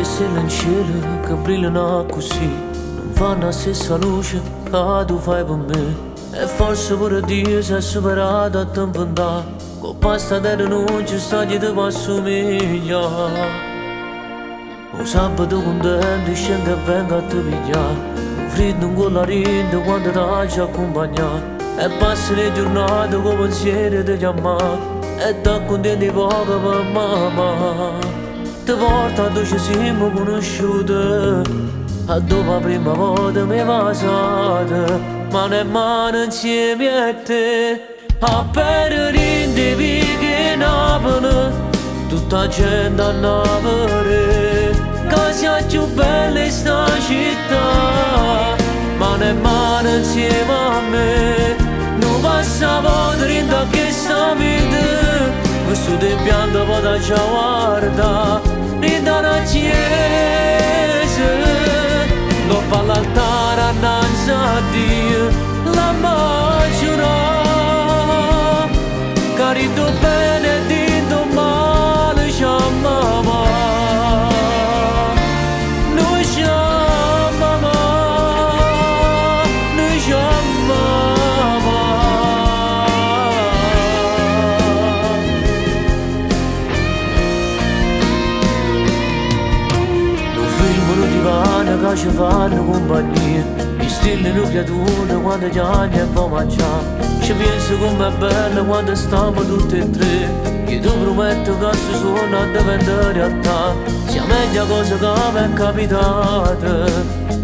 le stelle in cielo che brillano così non fanno la stessa luce che tu fai per me. E forse pure Dio si è superato a tempo da con pasta terra non ci sta chi ti può assomigliare. Un sabato contento scendo e vengo a te pigliare, un freddo con la rinda quando ti ci accompagnare. E passi le giornate con pensieri di chiamare e ti accontenti poco per mamma. Ti porta dove ci siamo conosciuti, a dopo la prima volta mi passata, mano in mano insieme a te. A perdere in di Napoli, tutta la gente a Napoli, che sia più bella sta città, mano in mano insieme a me. Non passa volta rinda che sta vita, questo di bianco poi già guarda, rinda una chiesa, dopo all'altare annanzi a Dio, la maggiorà, carito bene e dito male chiamava, noi chiamava, noi chiamava. Non filmano divano che ci fanno compagnia, mi stille le creature quando gli anni e poi mangiare. Ci penso com'è bello quando stiamo tutti e tre, io ti prometto che se sono a diventare realtà, sia meglio cosa che mi è capitata,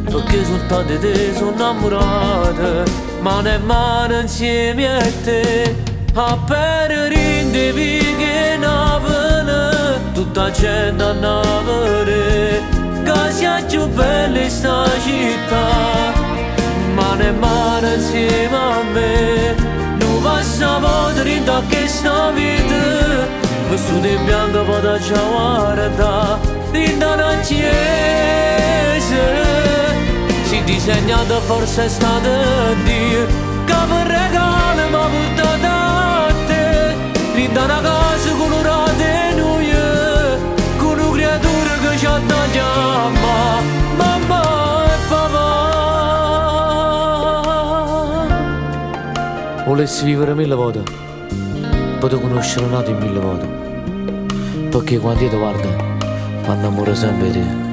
perché soltanto di te sono innamorata, mano in mano insieme a te. A perdere in di vighe Napoli, tutta la gente a Napoli, che sia più bella sta città, mano in mano insieme a me. Non passa volta rinda che sta vita, questo di bianco poi già guarda, rinda una chiesa, si disegnata forse è stata Dio, che per regalo mi ha portato a te, rinda una casa colorata e noi, con una creatura che ci ha da chiamare mamma e papà. Volessi vivere 1000 volte, potevo conoscere nato in 1000 volte, perché quando io ti guardo, mi innamoro sempre di te.